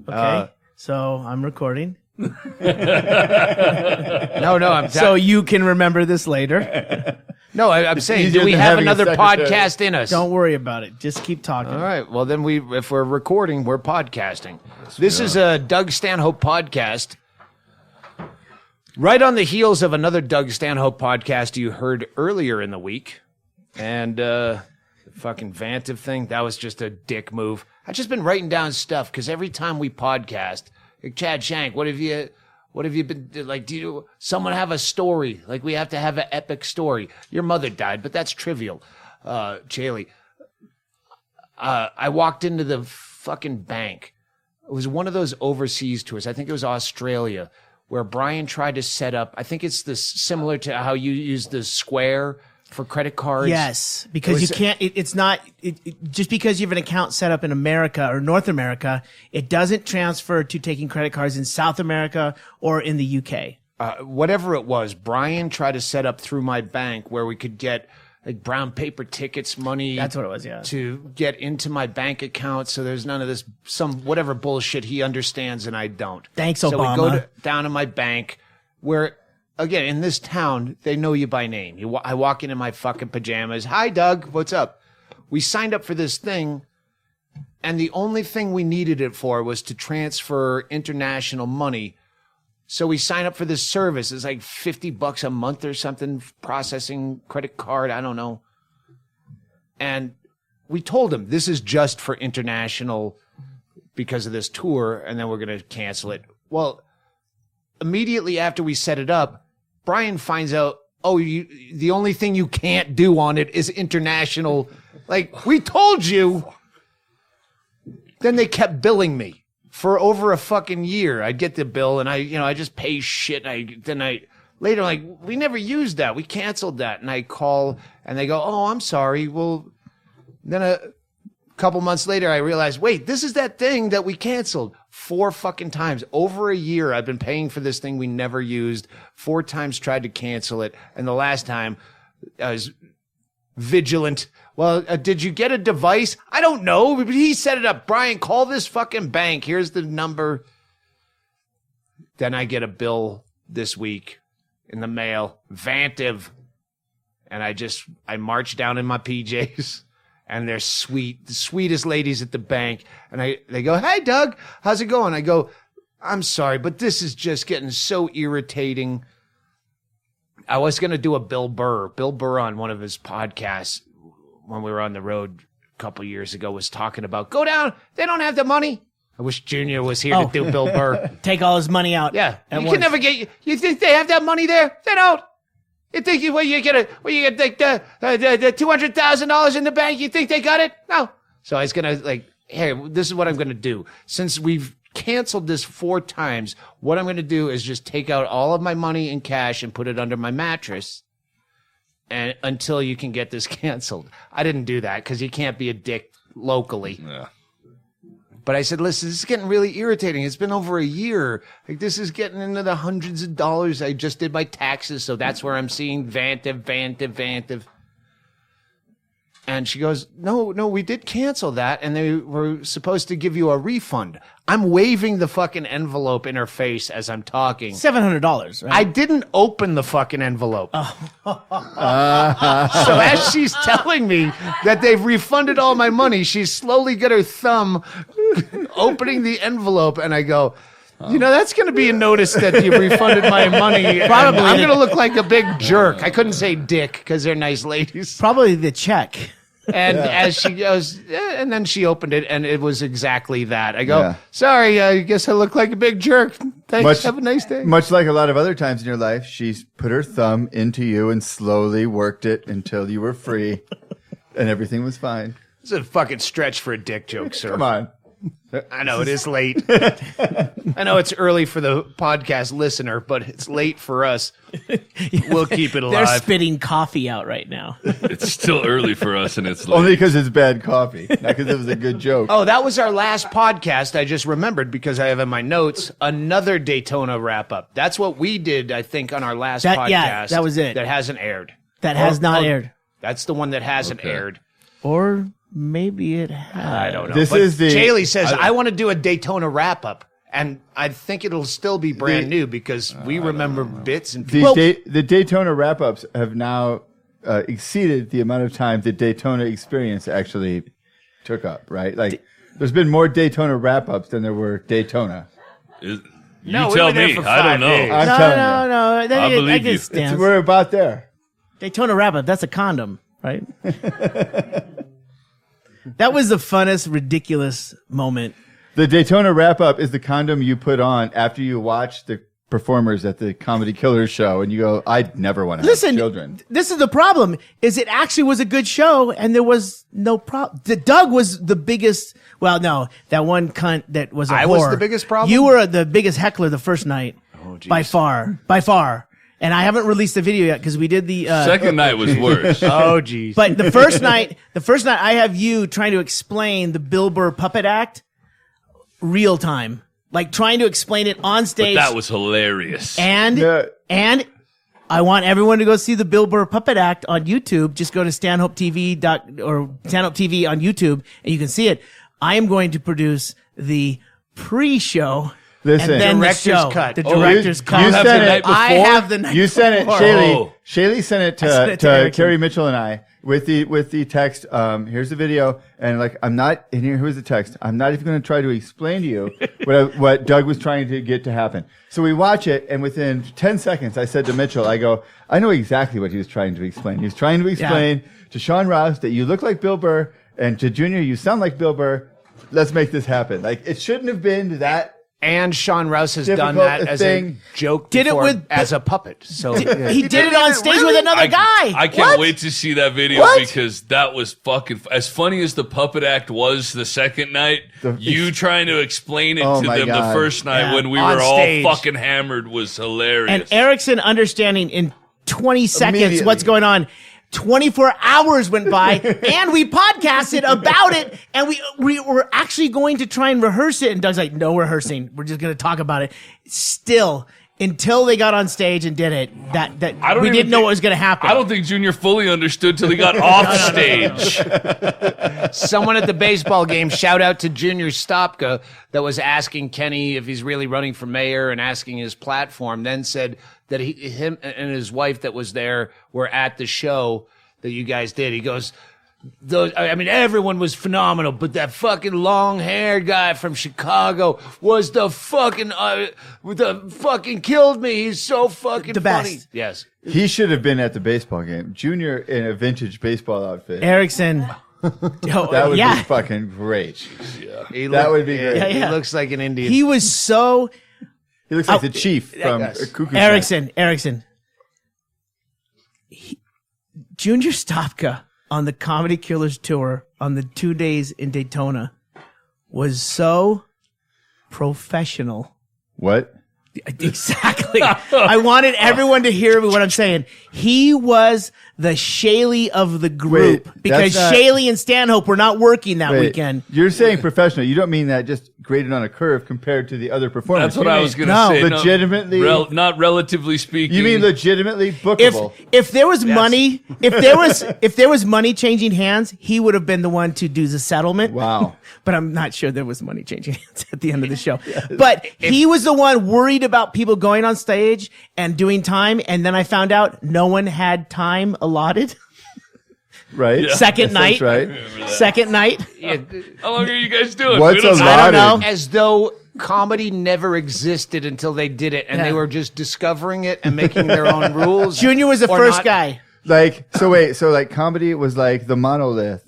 Okay. So I'm recording. No, I'm So you can remember this later. I'm saying, easier do we than have having a another secretary. podcast in us? Don't worry about it. Just keep talking. All right. Well, then if we're recording, we're podcasting. This is a Doug Stanhope podcast. Right on the heels of another Doug Stanhope podcast you heard earlier in the week. And the fucking Vantive thing, that was just a dick move. I've just been writing down stuff because every time we podcast, like, Chad, Shank, what have you been, like, do someone have a story? Like, we have to have an epic story. Your mother died, but that's trivial. Chaille. I walked into the fucking bank. It was one of those overseas tours. I think it was Australia, where Brian tried to set up, I think it's this similar to how you use the Square for credit cards. Yes, because you can't. It's not just because you have an account set up in America or North America. It doesn't transfer to taking credit cards in South America or in the UK. Whatever it was, Brian tried to set up through my bank where we could get like brown paper tickets money. That's what it was. Yeah. To get into my bank account, so there's none of this whatever bullshit he understands and I don't. Thanks, so Obama. So we go down to my bank where. Again, in this town, they know you by name. I walk in my fucking pajamas. Hi, Doug. What's up? We signed up for this thing, and the only thing we needed it for was to transfer international money. So we signed up for this service. It's like $50 a month or something, processing credit card. I don't know. And we told him this is just for international because of this tour, and then we're going to cancel it. Well, immediately after we set it up, Brian finds out, the only thing you can't do on it is international. Like, we told you. Then they kept billing me for over a fucking year. I'd get the bill and I just pay shit. Later, like, we never used that. We canceled that. And I call and they go, oh, I'm sorry. Well, then a couple months later, I realized, wait, this is that thing that we canceled 4 fucking times. Over a year, I've been paying for this thing we never used. 4 times tried to cancel it. And the last time, I was vigilant. Well, did you get a device? I don't know. But he set it up. Brian, call this fucking bank. Here's the number. Then I get a bill this week in the mail. Vantive. And I march down in my PJs. And they're sweet, the sweetest ladies at the bank. And they go, hey, Doug, how's it going? I go, I'm sorry, but this is just getting so irritating. I was going to do a Bill Burr on one of his podcasts when we were on the road a couple years ago was talking about, go down, they don't have the money. I wish Junior was here to do Bill Burr. Take all his money out. Yeah, you can never you think they have that money there? They don't. You think you get like the $200,000 in the bank? You think they got it? No. So I was gonna hey, this is what I'm gonna do. Since we've canceled this 4 times, what I'm gonna do is just take out all of my money in cash and put it under my mattress, and until you can get this canceled. I didn't do that because you can't be a dick locally. Yeah. But I said, listen, this is getting really irritating. It's been over a year. Like, this is getting into the hundreds of dollars. I just did my taxes, so that's where I'm seeing Vantive. And she goes, no, we did cancel that, and they were supposed to give you a refund. I'm waving the fucking envelope in her face as I'm talking. $700, right? I didn't open the fucking envelope. So as she's telling me that they've refunded all my money, she's slowly got her thumb opening the envelope, and I go, that's going to be a notice that you refunded my money. Probably. I'm going to look like a big jerk. I couldn't say dick because they're nice ladies. Probably the check. And as she goes, and then she opened it, and it was exactly that. I go, sorry, I guess I look like a big jerk. Thanks. Have a nice day. Much like a lot of other times in your life, she's put her thumb into you and slowly worked it until you were free, and everything was fine. It's a fucking stretch for a dick joke, sir. Come on. I know it is late. I know it's early for the podcast listener, but it's late for us. We'll keep it alive. They're spitting coffee out right now. It's still early for us, and it's late. Only because it's bad coffee, not because it was a good joke. Oh, that was our last podcast. I just remembered because I have in my notes another Daytona wrap up. That's what we did, I think, on our last podcast. Yeah, that was it. That hasn't aired. That has not aired. That's the one that hasn't aired. Or maybe it has. I don't know. This But is the- Chaille says, I want to do a Daytona wrap-up. And I think it'll still be brand new because we remember bits and pieces. The Daytona wrap-ups have now exceeded the amount of time the Daytona experience actually took up, right? Like, there's been more Daytona wrap-ups than there were Daytona. You No, we tell were there me. for I 5 don't know. days. I'm No, telling no, you. no. That, I believe you. stands. We're about there. Daytona wrap-up. That's a condom, right? That was the funnest, ridiculous moment. The Daytona wrap-up is the condom you put on after you watch the performers at the Comedy Killers show, and you go, "I'd never want to have Listen, children." this is the problem. Is it actually was a good show, and there was no problem. Doug was the biggest. Well, no, that one cunt that was a I whore. was the biggest problem? You were the biggest heckler the first night, by far. And I haven't released the video yet because we did the Second night was worse. Oh, geez. But the first night, I have you trying to explain the Bill Burr puppet act, real time, like trying to explain it on But stage. that was hilarious. And Yeah. I want everyone to go see the Bill Burr puppet act on YouTube. Just go to Stanhope TV or Stanhope TV on YouTube, and you can see it. I am going to produce the pre-show. Listen. And then Director's the show, cut. the Oh, director's you cut. sent the it. night I before? have the night You sent it, before. Chaille. Oh. Chaille sent it sent it to to Erickson. Carrie Mitchell and I with the text. Here's the video, and like I'm not. And here's the text. I'm not even going to try to explain to you what Doug was trying to get to happen. So we watch it, and within 10 seconds, I said to Mitchell, I go, I know exactly what he was trying to explain. He was trying to explain to Sean Ross that you look like Bill Burr, and to Junior you sound like Bill Burr. Let's make this happen. Like it shouldn't have been that. And Sean Rouse has done Difficult that as thing. a joke Did it before with- as a puppet. So He did it did on it stage really? with another guy. I can't What? wait to see that video What? because that was fucking as funny as the puppet act was the second night. You trying to explain it Oh to my them God. the first night Yeah. when we On were all stage. fucking hammered was hilarious. And Erickson understanding in 20 seconds Immediately. what's going on. 24 hours went by and we podcasted about it and we were actually going to try and rehearse it. And Doug's like, no rehearsing. We're just going to talk about it. Still, until they got on stage and did it, that I don't we even didn't know think- what was going to happen. I don't think Junior fully understood till he got off stage. someone at the baseball game, shout out to Junior Stopka, that was asking Kenny if he's really running for mayor and asking his platform, then said that him and his wife that was there were at the show that you guys did. He goes, everyone was phenomenal, but that fucking long-haired guy from Chicago was the fucking killed me. He's so fucking The best. funny. Yes. He should have been at the baseball game. Junior in a vintage baseball outfit. Erickson. That would yeah. be fucking great. He That would be great. Yeah, He yeah. looks like an Indian. He was so He looks like the chief from Yes. Cuckoo Shack. Erickson. Junior Stopka on the Comedy Killers tour on the 2 days in Daytona was so professional. What? Exactly. I wanted everyone to hear what I'm saying. He was the Chaille of the group Wait, because that's not- Chaille and Stanhope were not working that Wait, weekend. You're saying professional. You don't mean that just graded on a curve compared to the other performers. That's what You I mean was going to No. say. legitimately- not relatively speaking. You mean legitimately bookable? If there was money, if there was money changing hands, he would have been the one to do the settlement. Wow. But I'm not sure there was money changing hands at the end of the show. But he was the one worried about people going on stage and doing time. And then I found out no one had time allotted. Right? Second That sounds night. right. Second night. How long are you guys doing? What's We don't know. allotted? I don't know. As though comedy never existed until they did it, and Yeah. they were just discovering it and making their own rules. Junior was the Or first not. guy. Like, so like comedy was like the monolith.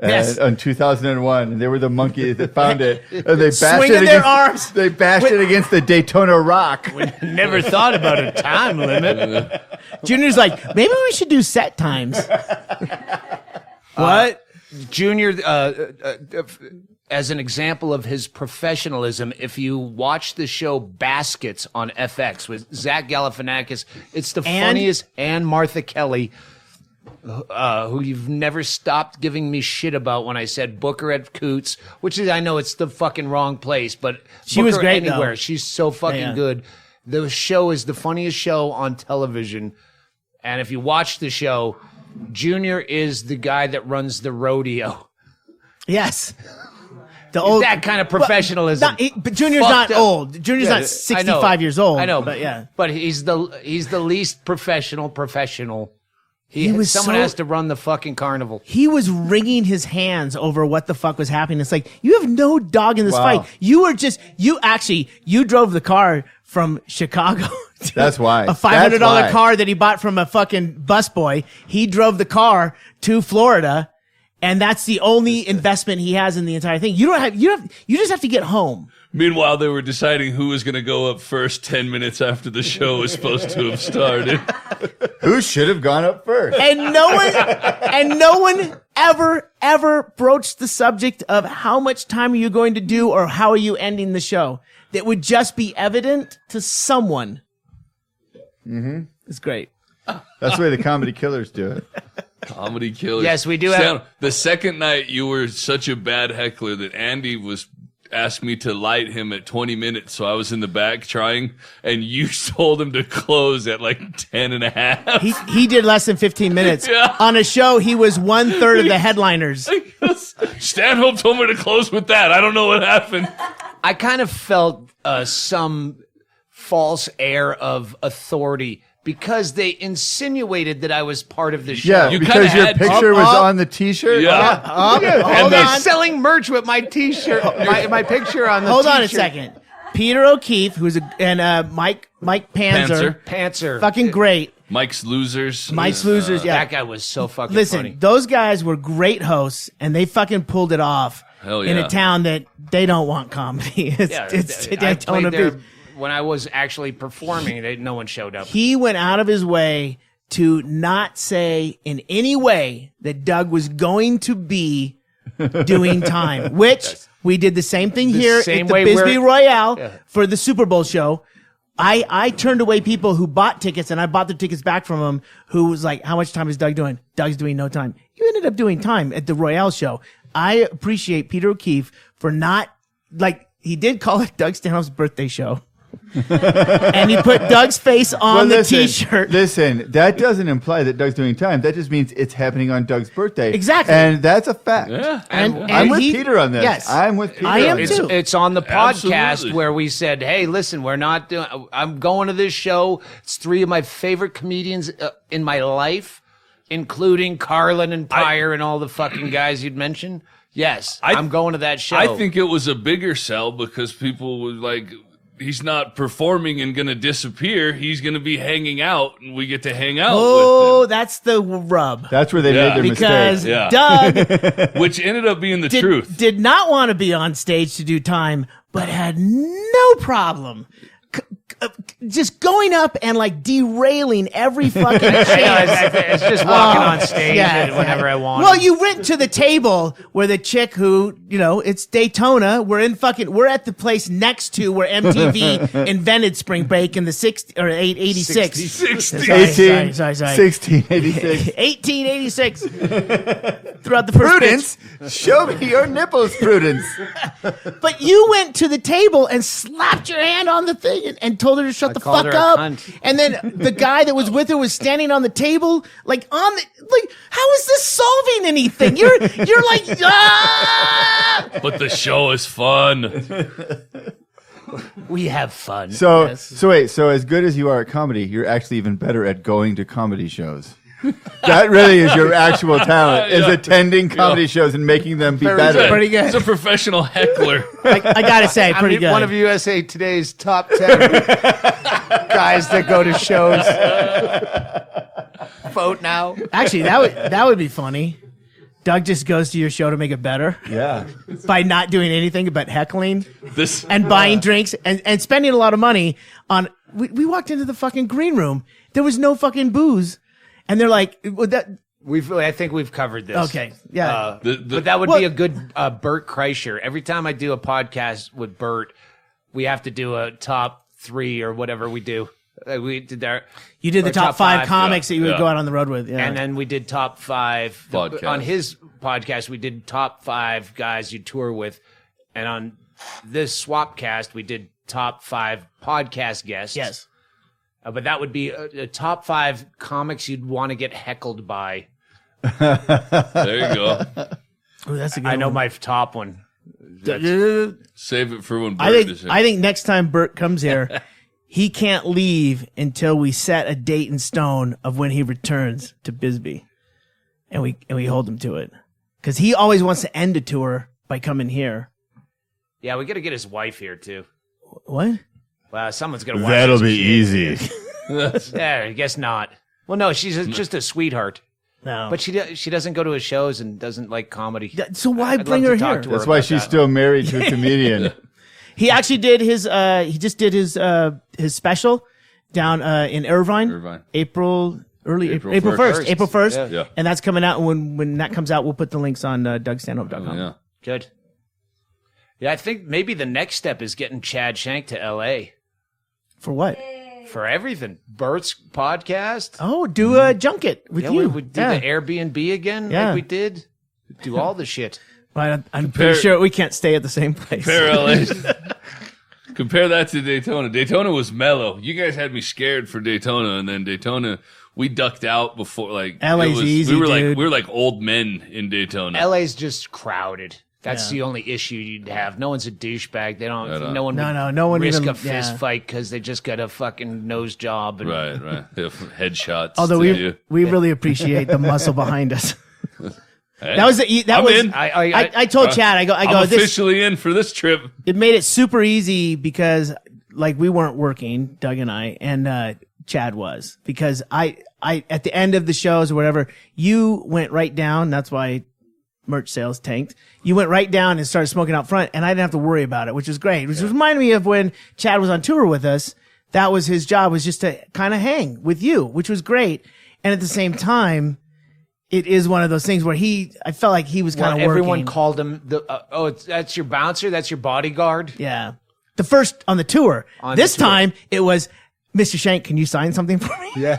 Yes. In 2001, and they were the monkeys that found it, and they bashed Swinging it their against, arms. They bashed it against the Daytona Rock. Never thought about a time limit. Junior's like, maybe we should do set times. What? Junior, as an example of his professionalism, if you watch the show Baskets on FX with Zach Galifianakis, it's the And- funniest, and Martha Kelly, who you've never stopped giving me shit about when I said book her at Coots, which is, I know it's the fucking wrong place, but She book was her great, anywhere. though. She's so fucking Yeah. good. The show is the funniest show on television. And if you watch the show, Junior is the guy that runs the rodeo. Yes. The old that kind of professionalism. But Junior's not Fucked up. old. Junior's not 65 years old. I know, but yeah. But he's the least professional. Someone so- has to run the fucking carnival. He was wringing his hands over what the fuck was happening. It's like, you have no dog in this Wow. fight. You drove the car from Chicago. to That's why. A $500 That's why. car that he bought from a fucking busboy. He drove the car to Florida, and that's the only investment he has in the entire thing. You just have to get home. Meanwhile, they were deciding who was going to go up first 10 minutes after the show was supposed to have started. Who should have gone up first? And no one ever broached the subject of how much time are you going to do or how are you ending the show. That would just be evident to someone. Mm-hmm. It's great. That's the way the comedy killers do it. Comedy killers. Yes, we do Stan, have- the second night, you were such a bad heckler that Andy asked me to light him at 20 minutes, so I was in the back trying, and you told him to close at like 10 and a half. He did less than 15 minutes. Yeah. On a show, he was 1/3 of the headliners. Stanhope told me to close with that. I don't know what happened. I kind of felt some false air of authority because they insinuated that I was part of the show. Yeah, You because kinda your had- picture Up, was up. on the T-shirt. Yeah. Hold They're on. selling merch with my T-shirt, my picture on the Hold T-shirt. on a second. Peter O'Keefe, Mike Panzer. Pantser. Fucking great. Mike's Losers. Mike's Losers, yeah. That guy was so fucking Listen, funny. those guys were great hosts, and they fucking pulled it off Hell in yeah. a town that they don't want comedy. It's I Daytona played there Beach. when I was actually performing. No one showed up. He went out of his way to not say in any way that Doug was going to be doing time, which we did the same thing here same at the way Bisbee we're- Royale for the Super Bowl show. I turned away people who bought tickets, and I bought the tickets back from them, who was like, how much time is Doug doing? Doug's doing no time. You ended up doing time at the Royale show. I appreciate Peter O'Keefe for not, like, he did call it Doug Stanhope's birthday show. And he put Doug's face on the T-shirt. Listen, that doesn't imply that Doug's doing time. That just means it's happening on Doug's birthday. Exactly. And that's a fact. Yeah. I'm with Peter on this. Yes. I'm with Peter I am on this. too. It's on the podcast Absolutely. where we said, "Hey, listen, we're not doing. I'm going to this show. It's 3 of my favorite comedians in my life, including Carlin and Pryor and all the fucking guys you'd mentioned. Yes, I'm going to that show. I think it was a bigger sell because people were like, he's not performing and going to disappear. He's going to be hanging out, and we get to hang out Oh, with that's the rub. That's where they Yeah. made their Because mistake. Yeah. Doug him, which ended up being the truth. did not want to be on stage to do time, but had no problem just going up and like derailing every fucking chance. it's just walking on stage whenever I want. Well, you went to the table where the chick who, it's Daytona. We're at the place next to where MTV invented Spring Break in the 86. 60. Sorry. 1686. 1886. Throughout the first Prudence, show me your nipples, Prudence. But you went to the table and slapped your hand on the thing and told her to shut the called fuck her a up. cunt. And then the guy that was with her was standing on the table, how is this solving anything? You're like, ah! But the show is fun. we have fun. So, Yes. so wait. So as good as you are at comedy, you're actually even better at going to comedy shows. That really is your actual talent: is Yeah. attending comedy shows and making them be better. Pretty good. He's a professional heckler. I gotta say, pretty good. One of USA Today's top 10 guys that go to shows. Vote now. Actually, that would be funny. Doug just goes to your show to make it better Yeah. by not doing anything but heckling This and buying drinks and spending a lot of money on. We walked into the fucking green room. There was no fucking booze. And they're like, I think we've covered this. okay, yeah. But that would be a good Bert Kreischer. Every time I do a podcast with Bert, we have to do a top 3 or whatever we do. We did that. You did the or top five comics that you would yeah. go out on the road with. Yeah. And then we did top 5 Podcast. on his podcast. We did top 5 guys you tour with, and on this Swapcast we did top 5 podcast guests. yes. But that would be a top 5 comics you'd want to get heckled by. there you go. Oh, that's a good I know one. my top one. Save it for when Bert I is think here. I think next time Bert comes here, he can't leave until we set a date in stone of when he returns to Bisbee, and we hold him to it, because he always wants to end a tour by coming here. Yeah, we got to get his wife here too. What? Well, someone's gonna watch. That'll this be shit. easy. Yeah, I guess not. Well, no, she's just a sweetheart, No. but she doesn't go to his shows and doesn't like comedy. So why I'd bring love her to talk here? to her. That's why about she's that. still married to a comedian. He actually did his. He just did his special down in Irvine. Irvine. April April 1st. April 1st. Yeah. Yeah. And that's coming out. When that comes out, we'll put the links on DougStanhope.com. Yeah. Good. Yeah, I think maybe the next step is getting Chad Shank to L.A. For what? for everything. Bert's podcast. Oh, do a junket with Yeah, you. we would do the Airbnb again Yeah. like we did. Do all the shit. But I'm pretty sure we can't stay at the same place. Compare that to Daytona. Daytona was mellow. You guys had me scared for Daytona, and then Daytona, we ducked out before. Like LA's it was, easy, we were dude. like old men in Daytona. LA's just crowded. That's Yeah. the only issue you'd have. No one's a douchebag. They don't. Right on. No one. No one risk even- a fist yeah. fight because they just got a fucking nose job. And Right. They have headshots. Although to we you. we really appreciate the muscle behind us. Hey, That was that I'm was. in. I told Chad. I go. I'm This officially in for this trip. it made it super easy because like we weren't working, Doug and I, and Chad was, because I at the end of the shows or whatever, you went right down. That's why merch sales tanked. You went right down and started smoking out front, and I didn't have to worry about it, which was great. Which reminded me of when Chad was on tour with us. That was his job, was just to kind of hang with you, which was great. And at the same time, it is one of those things where I felt like he was kind of working. everyone called him that's your bouncer. That's your bodyguard. Yeah. The first on the tour. This time it was, Mr. Shank, can you sign something for me? Yeah.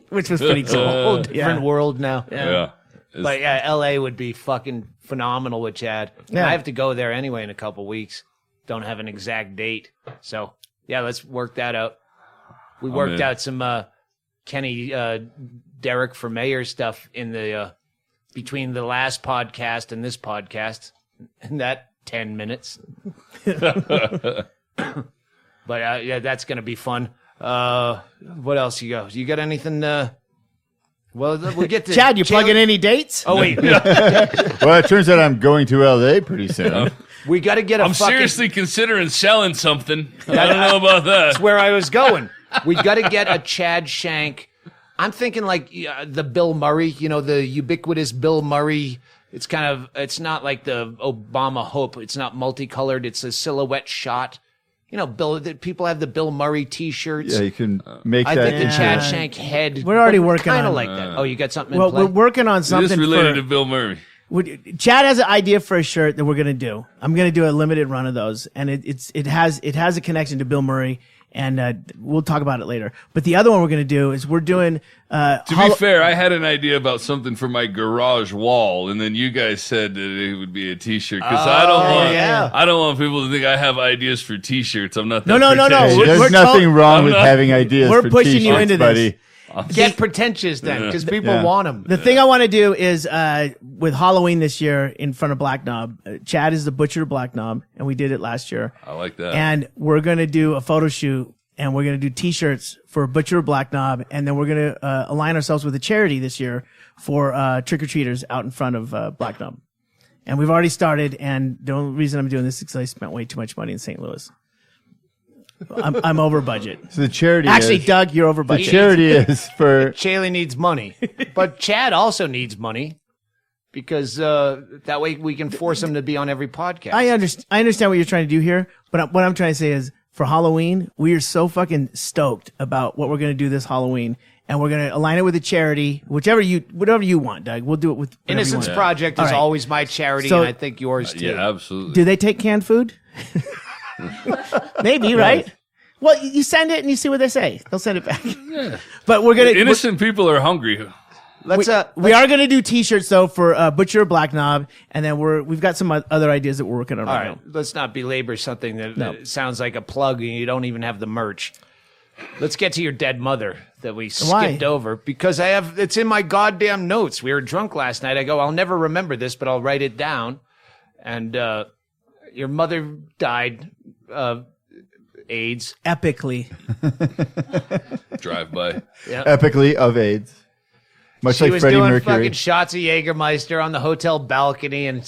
Which was pretty cool. Whole different world now. Yeah. But yeah, LA would be fucking phenomenal with Chad. And Yeah. I have to go there anyway in a couple weeks. Don't have an exact date. So yeah, let's work that out. We worked in. out some Kenny Derrick for mayor stuff in the between the last podcast and this podcast. And that 10 minutes. But yeah, that's gonna be fun. What else you got? You got anything? Well, we'll get to Chad, you plugging any dates? Oh wait, Well, it turns out I'm going to LA pretty soon. we got to get a I'm fucking. seriously considering selling something. I don't know about that. That's where I was going. We got to get a Chad Shank. I'm thinking like the Bill Murray, the ubiquitous Bill Murray. It's not like the Obama Hope. It's not multicolored. It's a silhouette shot. People have the Bill Murray T-shirts. Yeah, you can make I that think the into Chad Shank head. We're already working kind of on- like that. Oh, you got something Well, in play? we're working on It is something related to for, Bill Murray. Chad has an idea for a shirt that we're going to do. I'm going to do a limited run of those. And it has a connection to Bill Murray. And we'll talk about it later. But the other one we're going to do is we're doing. To be fair, I had an idea about something for my garage wall, and then you guys said that it would be a T-shirt because I don't want people to think I have ideas for T-shirts. I'm not. That No. pretentious. We're There's nothing told- wrong with not- having ideas we're for pushing you t-shirts, into buddy. this. Get pretentious then, because people want them. The thing I want to do is with Halloween this year in front of Black Knob. Chad is the butcher of Black Knob, and we did it last year. I like that. And we're going to do a photo shoot, and we're going to do T-shirts for Butcher of Black Knob, and then we're going to align ourselves with a charity this year for trick-or-treaters out in front of Black Knob. And we've already started, and the only reason I'm doing this is because I spent way too much money in St. Louis. I'm over budget. So the charity Actually, is, Doug, you're over the budget. charity is for Chaille needs money, but Chad also needs money because that way we can force him to be on every podcast. I understand what you're trying to do here, but what I'm trying to say is, for Halloween, we are so fucking stoked about what we're going to do this Halloween, and we're going to align it with a charity, whatever you want, Doug. We'll do it with whatever you Innocence want. Project All is right. always my charity, So- and I think yours too. yeah, absolutely. Do they take canned food? Maybe, right? Well, you send it and you see what they say. They'll send it back. But we're gonna Innocent people are hungry. Let's we are gonna do T-shirts though for Butcher of Black Knob, and then we've got some other ideas that we're working on all right right. now. Let's not belabor something that sounds like a plug and you don't even have the merch. Let's get to your dead mother that we Why? skipped over because it's in my goddamn notes. We were drunk last night. I go, I'll never remember this, but I'll write it down. And your mother died of AIDS. Epically. Drive by. Yeah. Epically of AIDS. Much She like was Freddie doing Mercury. fucking shots of Jägermeister on the hotel balcony, and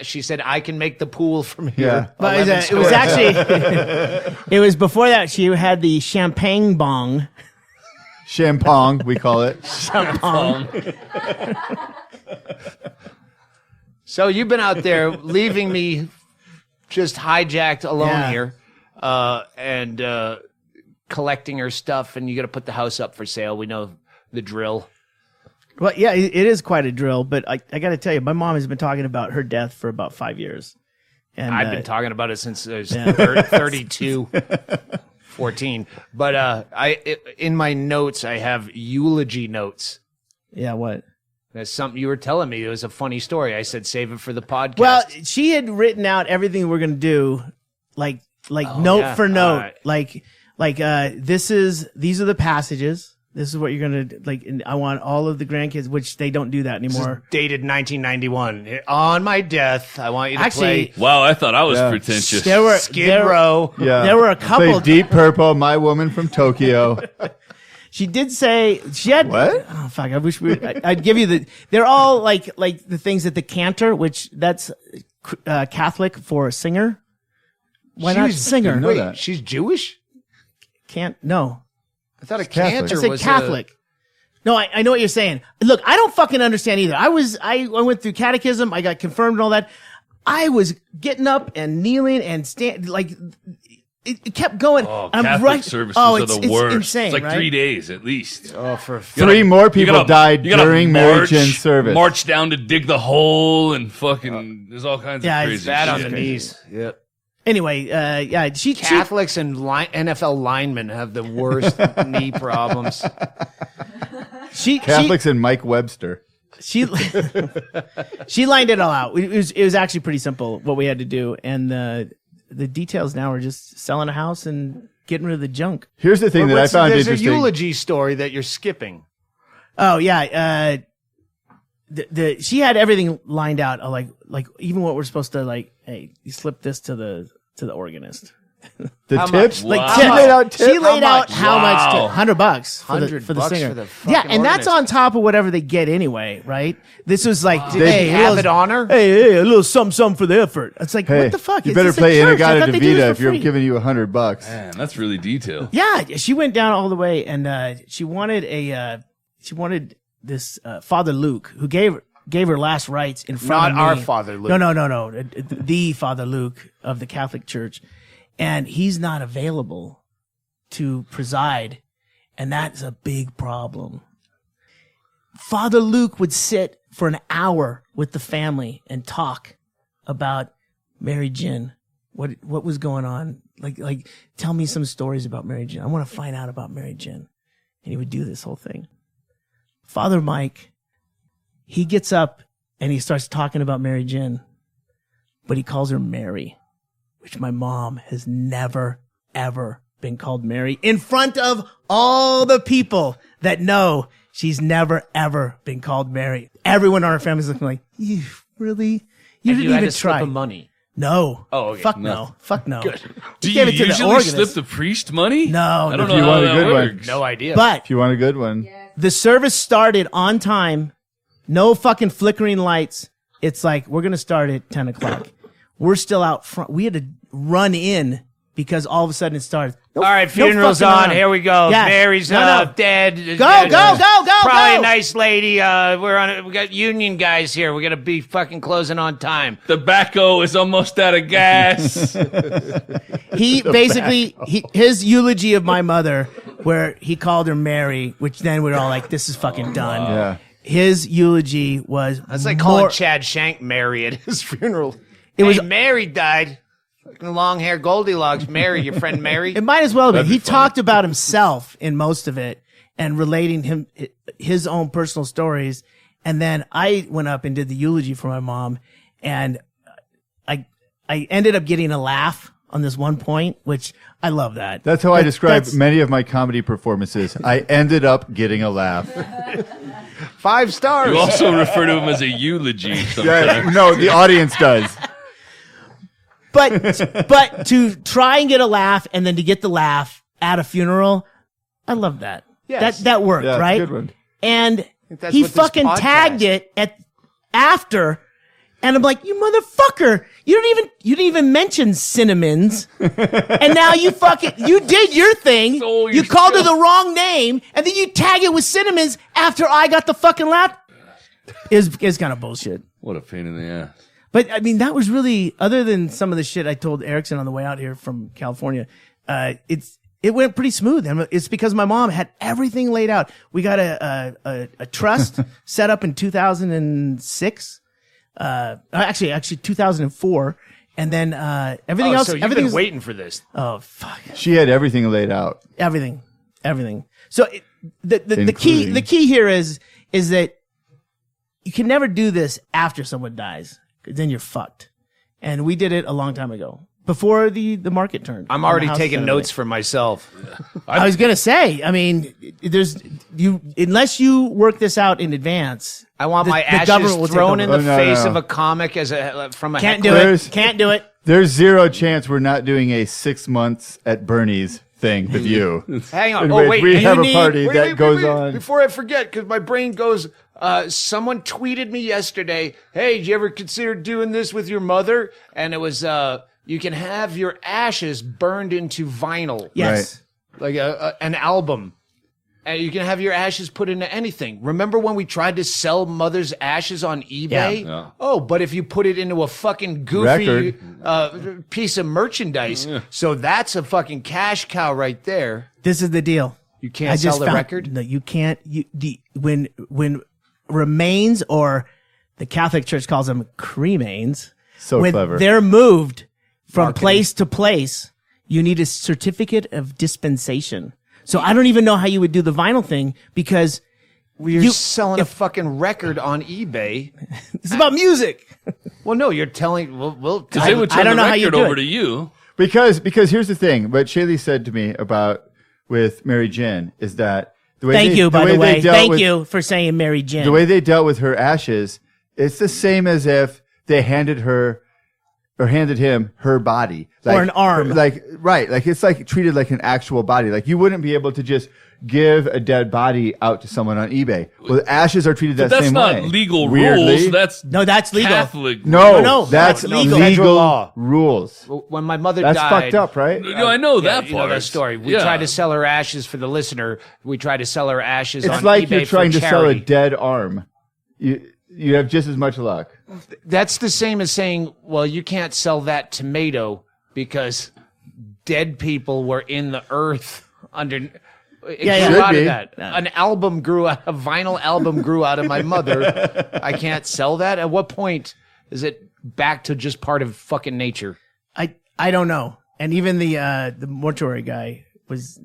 she said, "I can make the pool from here." Yeah. But 11 it was stories. actually, it was before that. She had the champagne bong. Champong, we call it. So you've been out there leaving me just hijacked alone Yeah. here, and collecting her stuff, and you got to put the house up for sale. We know the drill. Well, yeah, it is quite a drill. But I got to tell you, my mom has been talking about her death for about 5 years. And I've been talking about it since I was Yeah. 32, 14. But in my notes, I have eulogy notes. Yeah, what? That's something you were telling me. It was a funny story. I said, save it for the podcast. Well, she had written out everything we're gonna do, like note yeah. for note, All right. like these are the passages. This is what you're gonna like. And I want all of the grandkids, which they don't do that This is anymore. dated 1991. On my death, I want you to Actually, play Wow, I thought I was Yeah. pretentious. There were Skid Row. Yeah. There were a Play couple. Deep Purple, My Woman from Tokyo. She did say she had. What? Oh fuck! I wish I'd give you the. They're all like the things at the cantor, which that's Catholic for singer. Why not singer? know Wait, that. she's Jewish? Can't no. I thought a Catholic. cantor I said was Catholic. No, I know what you're saying. Look, I don't fucking understand either. I went through catechism. I got confirmed and all that. I was getting up and kneeling and stand like it kept going. Oh, I'm Catholic right- services oh, are it's, the it's worst. insane, it's like right? 3 days at least. Oh, for Three more You people gotta- died you gotta during Mary Jane's service. March down to dig the hole and fucking. There's all kinds Yeah, of it's crazy bad on shit. the knees. Yep. Anyway, yeah, she Catholics and NFL linemen have the worst knee problems. Catholics and Mike Webster. she lined it all out. It was actually pretty simple what we had to do, and the details now are just selling a house and getting rid of the junk. Here's the thing that I found There's interesting. a eulogy story that you're skipping. Oh yeah, she had everything lined out. Like even what we're supposed to like. Hey, you slip this to the organist. The How tips? much? Like Wow. She laid out tips? She laid out how much? Wow. $100 for the $100 singer. for the yeah, fucking and that's organist. on top of whatever they get anyway, right? This was like, Did hey, he have little- it on her? Hey, a little something for the effort. It's like, Hey, what the fuck? you Is better this a play church? I Inagata thought they do this DeVita for if you're free. giving you $100. Man, that's really detailed. Yeah, she went down all the way, and she wanted this Father Luke, who gave her last rites in front Not of our me. Father Luke. No. The Father Luke of the Catholic Church, and he's not available to preside, and that's a big problem. Father Luke would sit for an hour with the family and talk about Mary Jane. What was going on? Like tell me some stories about Mary Jane. I want to find out about Mary Jane. And he would do this whole thing. Father Mike, he gets up and he starts talking about Mary Jane, but he calls her Mary, which my mom has never, ever been called Mary in front of all the people that know she's never, ever been called Mary. Everyone in our family's looking like, you really? You And didn't you had even to slip try. of money. No. Oh, okay. Fuck no. Fuck no. Do Gave you it to the usually organist. slip the priest money? No, I don't no. know If you how want a that good one. works. No idea. But If you want a good one. the service started on time. No fucking flickering lights. It's like, we're going to start at 10 o'clock. We're still out front. We had to run in because all of a sudden it started. All right, funeral's fucking on. around. Here we go. Yes. Mary's No. dead. Go, go. Probably a nice lady. We're on it. We got union guys here. We're gonna be fucking closing on time. The backhoe is almost out of gas. He basically, his eulogy of my mother, where he called her Mary, which then we were all like, this is fucking done. Yeah. His eulogy was That's like calling more, Chad Shank Mary at his funeral. It was- Hey, Mary died. Fucking long hair Goldilocks. Mary, your friend Mary. it might as well have been. That'd be He funny. talked about himself in most of it and relating his own personal stories. And then I went up and did the eulogy for my mom, and I ended up getting a laugh on this one point, which I love that. That's how I describe that's- many of my comedy performances. I ended up getting a laugh. 5 stars. You also refer to him as a eulogy sometimes. Yeah, no, the audience does. But to try and get a laugh and then to get the laugh at a funeral, I love that. Yes. That worked, Yeah, it's a right? good one. And that's he what this fucking podcast- tagged it after, and I'm like, you motherfucker, you didn't even mention cinnamons, and now you did your thing. Stole your You called her show. the wrong name, and then you tag it with cinnamons after I got the fucking laugh. Is kind of bullshit. What a pain in the ass. But I mean, that was really, other than some of the shit I told Erickson on the way out here from California, it went pretty smooth. And it's because my mom had everything laid out. We got a trust set up in 2006. Actually 2004. And then, everything else, So you've everything's been waiting for this. Oh, fuck. She had everything laid out. Everything. So the Including- key here is that you can never do this after someone dies, 'cause then you're fucked. And we did it a long time ago, before the market turned. I'm And already the house taking went notes away. for myself. I was gonna say, I mean, unless you work this out in advance. I want the- my the ashes government will take thrown in over. the Oh, no, face no. of a comic from a Can't heckler. do There's- it. Can't do it. There's zero chance we're not doing a 6 months at Bernie's thing with you. Hang on. In Oh, which wait. we and have you a need- party wait, that wait, goes wait, on. Before I forget, because my brain goes, someone tweeted me yesterday, hey, did you ever consider doing this with your mother? And it was, you can have your ashes burned into vinyl. Yes. Like an album. And you can have your ashes put into anything. Remember when we tried to sell mother's ashes on eBay? Yeah. Oh, but if you put it into a fucking goofy Record. piece of merchandise, so that's a fucking cash cow right there. This is the deal. You can't sell the record? No, you can't. When remains, or the Catholic Church calls them cremains, So when clever. they're moved from place to place, you need a certificate of dispensation. So I don't even know how you would do the vinyl thing, because You're selling a fucking record on eBay. it's about music. Well, no, you're telling. Well, Because they would I turn don't the know how you record do over it. to you. Because here's the thing. What Chaille said to me about with Mary Jane is that the way Thank you, by the way. they dealt Thank with- you for saying Mary Jane. The way they dealt with her ashes, it's the same as if they handed him her body. Or an arm. Right. Like, it's like treated like an actual body. Like, you wouldn't be able to just give a dead body out to someone on eBay. Well, ashes are treated that That's same not way. legal Weirdly. rules. That's No, that's legal. Catholic. No, No, that's that's legal, legal. Federal law. rules. when my mother That's died, fucked up, right? No, I know that you part. know that story. We Yeah. tried to sell her ashes for the listener. We tried to sell her ashes It's on like eBay you're trying for to sell a charity. dead arm. You have just as much luck. That's the same as saying, well, you can't sell that tomato because dead people were in the earth under. It Yeah, grew yeah. out Should of be. that. A vinyl album grew out of my mother. I can't sell that. At what point is it back to just part of fucking nature? I don't know. And even the mortuary guy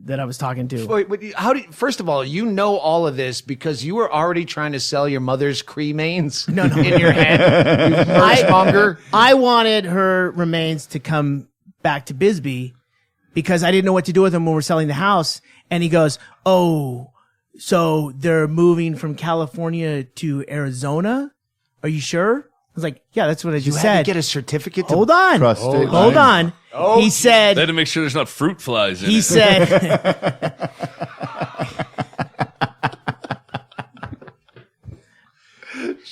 that I was talking to. Wait, first of all, you know all of this because you were already trying to sell your mother's cremains No. in your head. You merch monger. I wanted her remains to come back to Bisbee because I didn't know what to do with them when we're selling the house. And he goes, "Oh, so they're moving from California to Arizona? Are you sure?" I was like, "Yeah, that's what I You just had said." to get a certificate to Hold on. Trust state Hold lines. on. He said, They had to make sure there's not fruit flies in he it. said,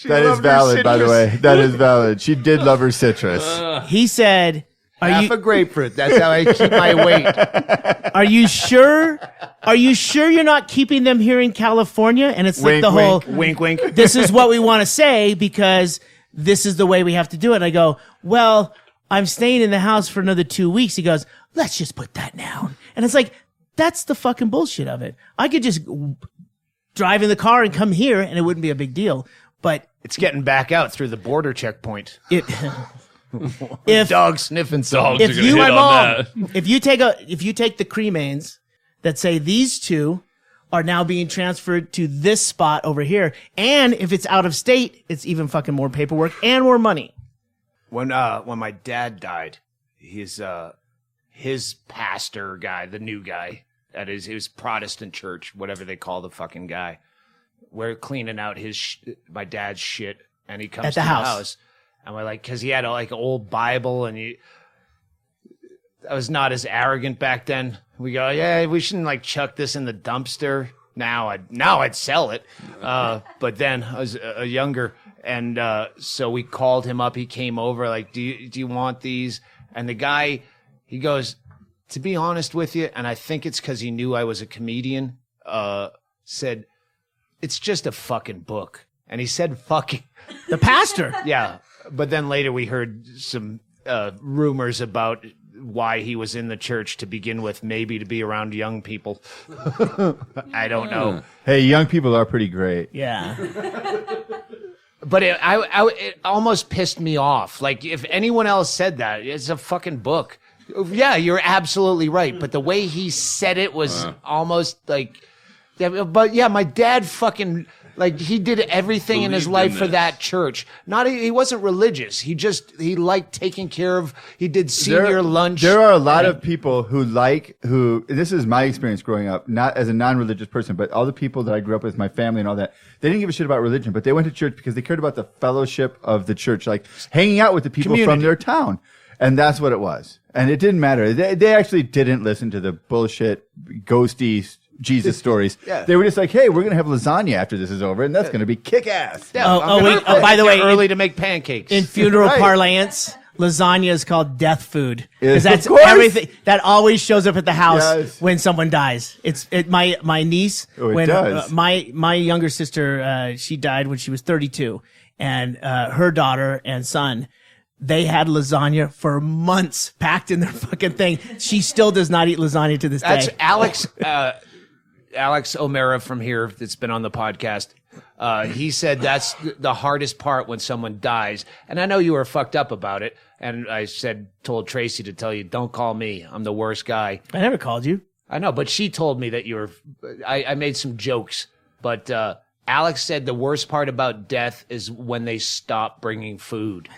That is valid, by the way. That is valid. She did love her citrus. he said, half a grapefruit. That's how I keep my weight. Are you sure? Are you sure you're not keeping them here in California? And it's like Wink, the whole, Wink, wink. this is what we want to say because this is the way we have to do it. And I go, well, I'm staying in the house for another 2 weeks. He goes, let's just put that down. And it's like, that's the fucking bullshit of it. I could just drive in the car and come here and it wouldn't be a big deal. But It's getting back out through the border checkpoint. it, if, Dog sniffing some. Dogs are if gonna you, hit my on mom, that. if you take the cremains that say these two are now being transferred to this spot over here, and if it's out of state, it's even fucking more paperwork and more money. When my dad died, his his pastor guy, the new guy at his Protestant church, whatever they call the fucking guy. We're cleaning out my dad's shit, and he comes At the to house. the house, and we're like, because he had an old Bible, and I was not as arrogant back then. We go, yeah, we shouldn't chuck this in the dumpster. Now I'd sell it, but then I was younger, and so we called him up. He came over, like, do you want these? And the guy, he goes, to be honest with you, and I think it's because he knew I was a comedian, said, it's just a fucking book. And he said fucking. The pastor. Yeah. But then later we heard some rumors about why he was in the church to begin with, maybe to be around young people. I don't know. Hey, young people are pretty great. Yeah. But it almost pissed me off. Like, if anyone else said that, it's a fucking book. Yeah, you're absolutely right. But the way he said it was almost like, yeah, but yeah, my dad fucking, like, he did everything in his Believed life in for this. that church. He wasn't religious. He liked taking care of, he did senior lunch. There are a lot of people who, this is my experience growing up, not as a non-religious person, but all the people that I grew up with, my family and all that, they didn't give a shit about religion, but they went to church because they cared about the fellowship of the church, like hanging out with the people from their town. And that's what it was. And it didn't matter. They actually didn't listen to the bullshit, ghosty Jesus stories. Yeah. They were just like, hey, we're going to have lasagna after this is over, and that's going to be kick-ass. Yeah, by the way, early to make pancakes. In funeral Right. parlance, lasagna is called death food Yes, because that's of course. everything that always shows up at the house Yes. when someone dies. My niece Oh, it when does. my younger sister she died when she was 32, and her daughter and son. They had lasagna for months packed in their fucking thing. She still does not eat lasagna to this That's day. Alex O'Mara from here that's been on the podcast. He said that's the hardest part when someone dies. And I know you were fucked up about it. And I told Tracy to tell you, don't call me. I'm the worst guy. I never called you. I know, but she told me that I made some jokes. But Alex said the worst part about death is when they stop bringing food.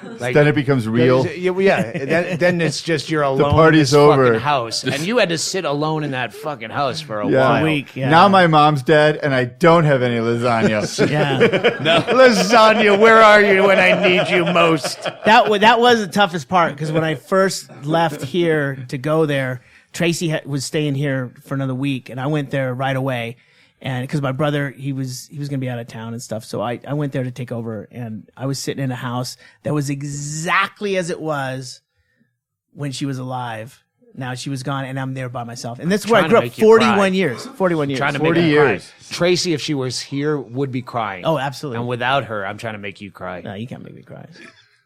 Like, Then it becomes real. Yeah. Then it's just you're alone party's in this over. fucking house. And you had to sit alone in that fucking house for a Yeah. while. A week. Yeah. Now my mom's dead, and I don't have any lasagna. Yeah. Lasagna, where are you when I need you most? That was the toughest part because when I first left here to go there, Tracy was staying here for another week, and I went there right away. And because my brother, he was going to be out of town and stuff. So I went there to take over, and I was sitting in a house that was exactly as it was when she was alive. Now she was gone, and I'm there by myself. And that's where I Trying grew to up. make you 41 cry. years. 41 years. Trying to 40 make her years. cry. Tracy, if she was here, would be crying. Oh, absolutely. And without her, I'm trying to make you cry. No, you can't make me cry.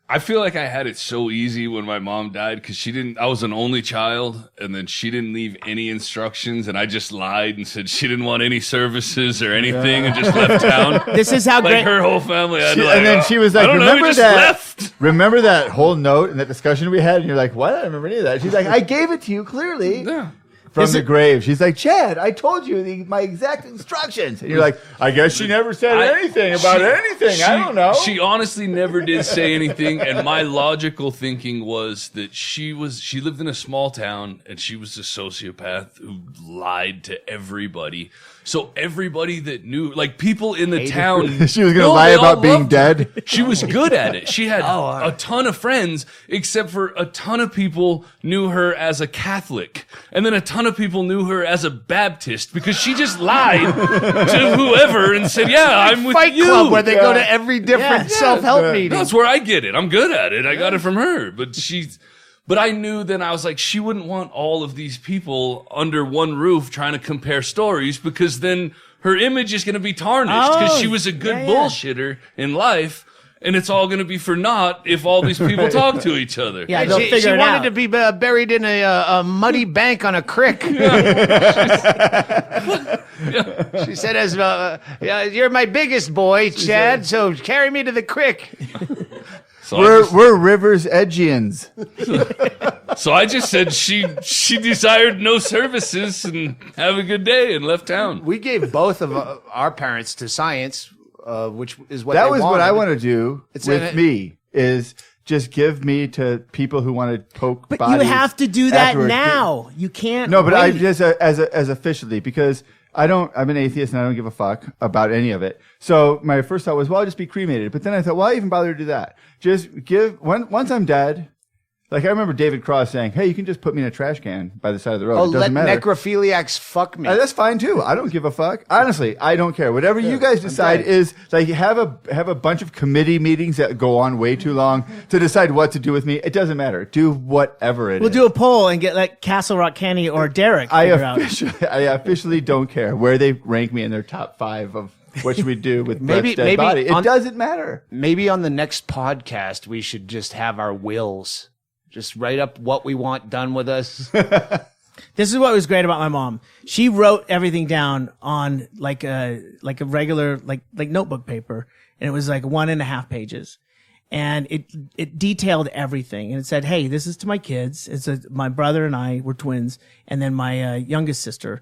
I feel like I had it so easy when my mom died because I was an only child, and then she didn't leave any instructions, and I just lied and said she didn't want any services or anything and just left town. This is how Like great. her whole family had to, And then she was like, I don't know, we remember just that? left. Remember that whole note and that discussion we had? And you're like, what? I don't remember any of that. She's like, I gave it to you clearly. Yeah. From the grave. She's like, Chad, I told you my exact instructions. And you're like, I guess she never said anything about anything. I don't know. She honestly never did say anything, and my logical thinking was that she lived in a small town, and she was a sociopath who lied to everybody. So everybody that knew, like people in the town, She was going to lie they all about being loved her. dead. She was good at it. She had a ton of friends, except for a ton of people knew her as a Catholic. And then a ton of people knew her as a Baptist because she just lied to whoever and said, yeah, I'm with Fight you. Club, where they go to every different Yeah. self-help meeting. That's where I get it. I'm good at it. I got it from her. But I knew then I was like, she wouldn't want all of these people under one roof trying to compare stories because then her image is going to be tarnished because she was a good bullshitter in life. And it's all going to be for naught if all these people talk to each other. Yeah, they'll She figure it wanted out. to be buried in a muddy bank on a creek. She said, you're my biggest boy, Chad, so carry me to the creek. So We're Rivers Edgians. So I just said she desired no services and have a good day and left town. We gave both of our parents to science, which is what That they was wanted. what I want to do It's with in it. me is just give me to people who want to poke But bodies you have to do that afterwards. now. You can't. No, but I wait. just as officially, because I'm an atheist and I don't give a fuck about any of it. So my first thought was, well, I'll just be cremated. But then I thought, well, I even bother to do that. Just once I'm dead. Like I remember David Cross saying, "Hey, you can just put me in a trash can by the side of the road. Oh, It let doesn't matter." necrophiliacs fuck me. That's fine too. I don't give a fuck. Honestly, I don't care. Whatever you guys decide is like have a bunch of committee meetings that go on way too long to decide what to do with me. It doesn't matter. Do whatever it is. We'll do a poll and get like Castle Rock Kenny or Derrick. I figure out. officially don't care where they rank me in their top 5 of what should we do with Maybe- Brett's dead maybe body. It on- doesn't matter. Maybe on the next podcast, we should just have our wills. Just write up what we want done with us. This is what was great about my mom. She wrote everything down on like a regular like notebook paper, and it was like 1.5 pages, and it detailed everything, and it said, "Hey, this is to my kids. It's my brother and I were twins, and then my youngest sister,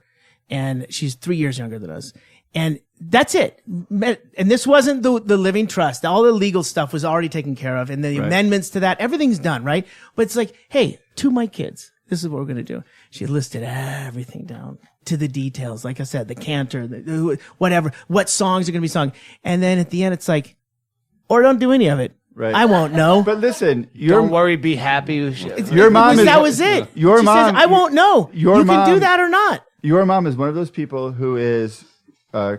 and she's 3 years younger than us." And that's it. And this wasn't the living trust. All the legal stuff was already taken care of. And the amendments to that, everything's done, right? But it's like, hey, to my kids, this is what we're going to do. She listed everything down to the details. Like I said, the cantor, whatever, what songs are going to be sung. And then at the end, it's like, or don't do any of it. Right. I won't know. But listen, Don't worry, be happy. your mom is that was it. Your She mom. says, I won't know. Your You can mom- do that or not. Your mom is one of those people who is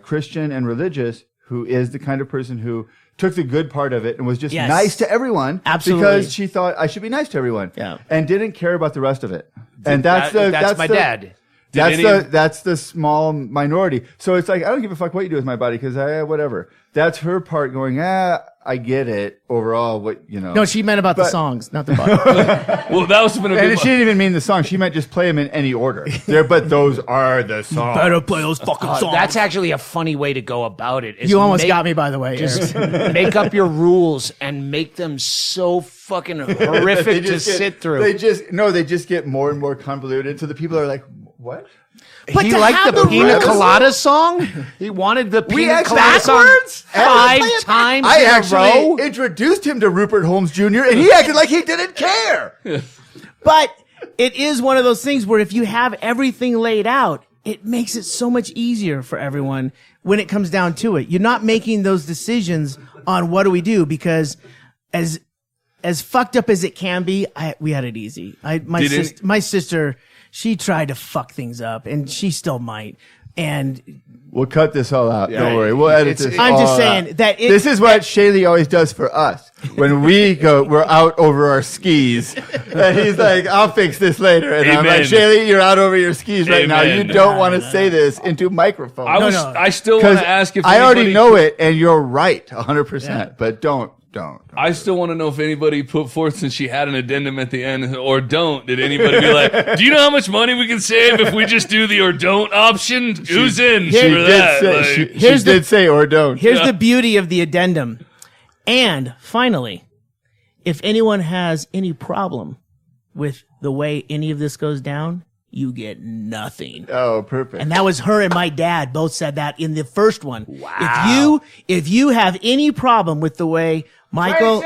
Christian and religious, who is the kind of person who took the good part of it and was just Yes. nice to everyone. Absolutely. Because she thought I should be nice to everyone. Yeah. And didn't care about the rest of it. And That's my dad. That's the small minority. So it's like, I don't give a fuck what you do with my body because whatever. That's her part going, I get it overall. No, she meant about the songs, not the body. Well, that was been a And good she didn't even mean the song. She meant just play them in any order. But those are the songs. Better play those fucking songs. That's actually a funny way to go about it. is You almost make- got me, by the way. Just Erickson. make up your rules and make them so fucking horrific to sit through. They just get more and more convoluted. So the people are like, what? But He to liked have the the pina rules- colada song. He wanted the We pina actually- colada song backwards? 5 times I in a row. actually introduced him to Rupert Holmes Jr. and he acted like he didn't care. But it is one of those things where if you have everything laid out, it makes it so much easier for everyone when it comes down to it. You're not making those decisions on what do we do, because as fucked up as it can be, we had it easy. My sister, she tried to fuck things up, and she still might. And We'll cut this all out. Don't worry. We'll edit this. I'm just all saying out. that This is what Chaille always does for us. When we're out over our skis. And he's like, I'll fix this later. And I'm like, Amen. Chaille, you're out over your skis right now. You Amen. don't want to say this into microphone. I still want to ask if I already anybody- know it, and you're right, 100%. But don't. I still want to know if anybody put forth, since she had an addendum at the end, or don't. Did anybody be like, do you know how much money we can save if we just do the or don't option? Who's in She for did that? say, Like, she did say or don't. here's the beauty of the addendum. And finally, if anyone has any problem with the way any of this goes down, you get nothing. Oh, perfect. And that was her and my dad both said that in the first one. Wow. If you have any problem with the way Michael